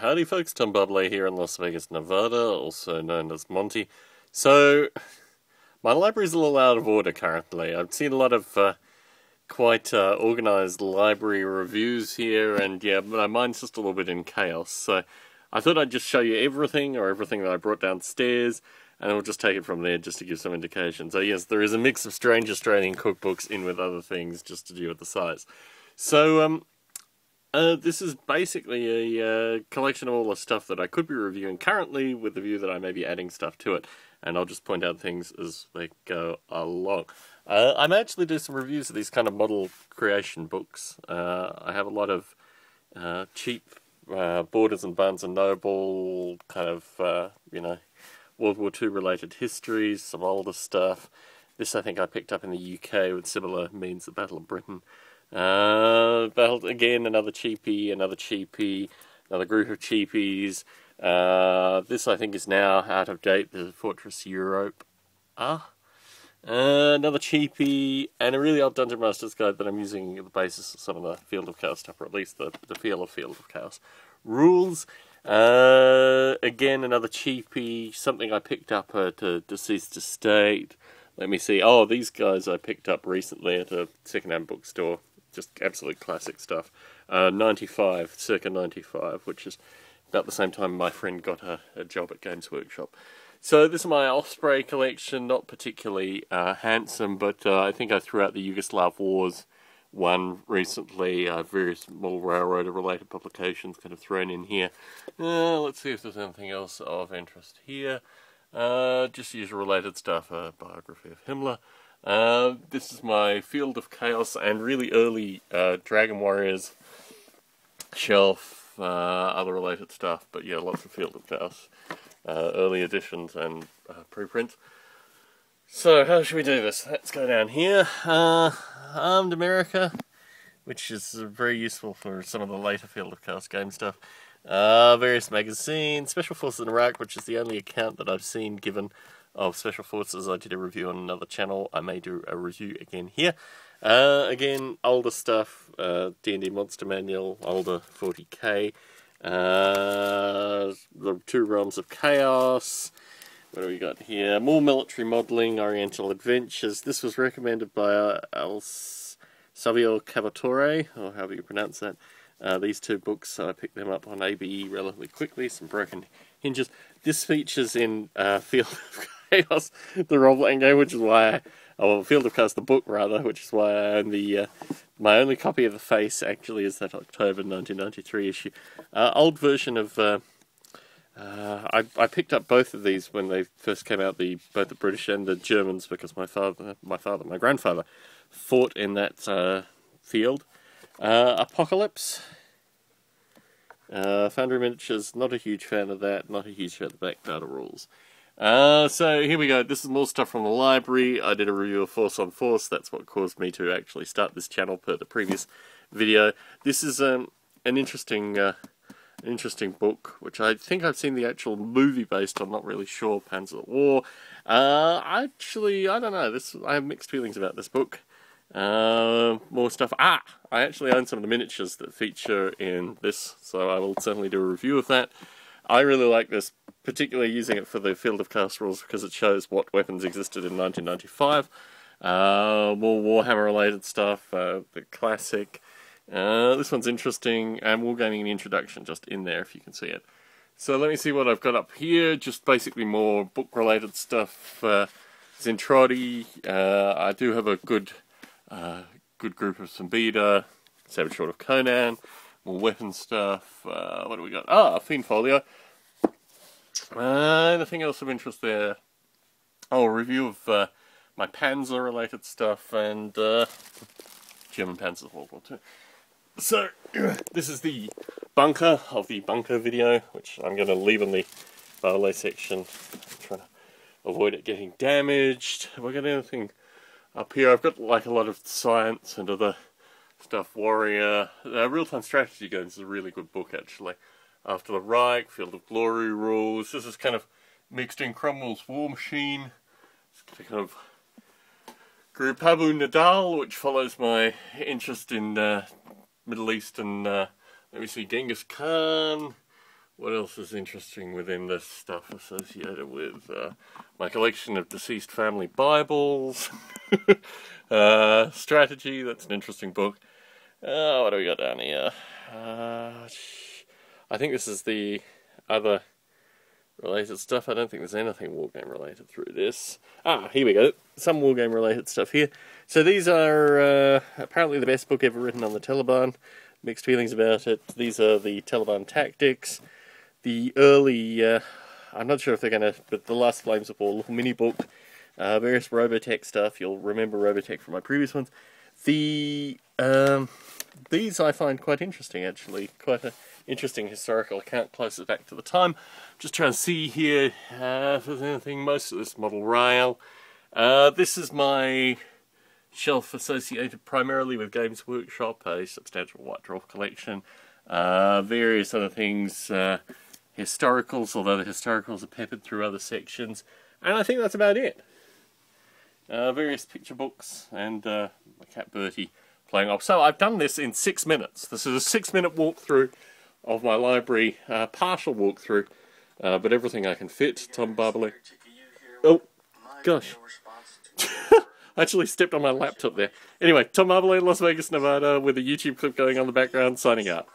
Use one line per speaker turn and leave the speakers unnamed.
Howdy folks, Tom Bubbly here in Las Vegas, Nevada, also known as Monty. So, my library's a little out of order currently. I've seen a lot of quite organised library reviews here, and yeah, my mind's just a little bit in chaos. So, I thought I'd just show you everything that I brought downstairs, and we'll just take it from there just to give some indication. So yes, there is a mix of strange Australian cookbooks in with other things just to do with the size. So, this is basically a collection of all the stuff that I could be reviewing currently with the view that I may be adding stuff to it. And I'll just point out things as they go along. I may actually do some reviews of these kind of model creation books. I have a lot of cheap Borders and Barnes and Noble kind of, World War II related histories, some older stuff. This I think I picked up in the UK with similar means, the Battle of Britain. Again, another cheapie, another group of cheapies. This I think is now out of date, the Fortress Europe. Another cheapie, and a really old Dungeon Master's Guide that I'm using at the basis of some of the Field of Chaos stuff, or at least the feel of Field of Chaos rules. Again, another cheapie, something I picked up at a Deceased Estate. Let me see. Oh, these guys I picked up recently at a second-hand bookstore. Just absolute classic stuff. 95, circa 95, which is about the same time my friend got a job at Games Workshop. So this is my Osprey collection, not particularly handsome, but I think I threw out the Yugoslav Wars one recently, various small railroad-related publications kind of thrown in here. Let's see if there's anything else of interest here. Just usual-related stuff, a biography of Himmler. This is my Field of Chaos and really early Dragon Warriors shelf, other related stuff, but yeah, lots of Field of Chaos, early editions and preprints. So, how should we do this? Let's go down here. Armed America, which is very useful for some of the later Field of Chaos game stuff. Various magazines, Special Forces in Iraq, which is the only account that I've seen given of Special Forces. I did a review on another channel. I may do a review again here. Again, older stuff, D&D Monster Manual, older 40k. The Two Realms of Chaos. What do we got here? More military modelling, Oriental Adventures. This was recommended by Savio Cavatore, or however you pronounce that. These two books, I picked them up on ABE relatively quickly, some broken hinges. This features in Field of Chaos, the role-playing game, which is why Field of Chaos, the book rather, which is why I own my only copy of The Face actually is that October 1993 issue. Old version of, I picked up both of these when they first came out, both the British and the Germans, because my grandfather fought in that field. Apocalypse. Foundry Miniatures, not a huge fan of that, not a huge fan of the back data rules. So here we go, this is more stuff from the library. I did a review of Force on Force, that's what caused me to actually start this channel per the previous video. This is an interesting book, which I think I've seen the actual movie based on, not really sure, Panzer at War. I don't know, I have mixed feelings about this book. More stuff. I actually own some of the miniatures that feature in this, so I will certainly do a review of that. I really like this, particularly using it for the Field of Chaos rules because it shows what weapons existed in 1995. More Warhammer related stuff, the classic. This one's interesting, and Wargaming an introduction just in there if you can see it. So let me see what I've got up here, just basically more book related stuff. Zentradi, I do have a good group of some Beta, Savage Sword of Conan, more weapon stuff. What do we got? Fiend Folio. Anything else of interest there? Oh, a review of my Panzer related stuff and German Panzers of World War II. So, this is the bunker of the bunker video, which I'm going to leave in the parlay section. I'm trying to avoid it getting damaged. Have I got anything up here? I've got like a lot of science and other stuff. Warrior, real-time strategy games is a really good book actually. After the Reich, Field of Glory rules. This is kind of mixed in Cromwell's War Machine. It's kind of group Abu Nadal, which follows my interest in Middle Eastern. Let me see, Genghis Khan. What else is interesting within this stuff associated with my collection of deceased family Bibles? Strategy, that's an interesting book. What do we got down here? I think this is the other related stuff. I don't think there's anything wargame related through this. Here we go. Some wargame related stuff here. So these are apparently the best book ever written on the Taliban. Mixed feelings about it. These are the Taliban tactics. The early, I'm not sure if they're going to, but the Last Flames of War little mini book. Various Robotech stuff. You'll remember Robotech from my previous ones. These I find quite interesting, actually. Quite an interesting historical account closest back to the time. Just trying to see here if there's anything. Most of this model rail. This is my shelf associated primarily with Games Workshop, a substantial White Dwarf collection. Various other things, historicals, although the historicals are peppered through other sections. And I think that's about it. Various picture books and my cat Bertie playing off. So I've done this in 6 minutes. This is a 6-minute walkthrough of my library, partial walkthrough, but everything I can fit. Tom Barbley. Oh, gosh. I actually stepped on my laptop there. Anyway, Tom Barbley, Las Vegas, Nevada, with a YouTube clip going on in the background, signing out.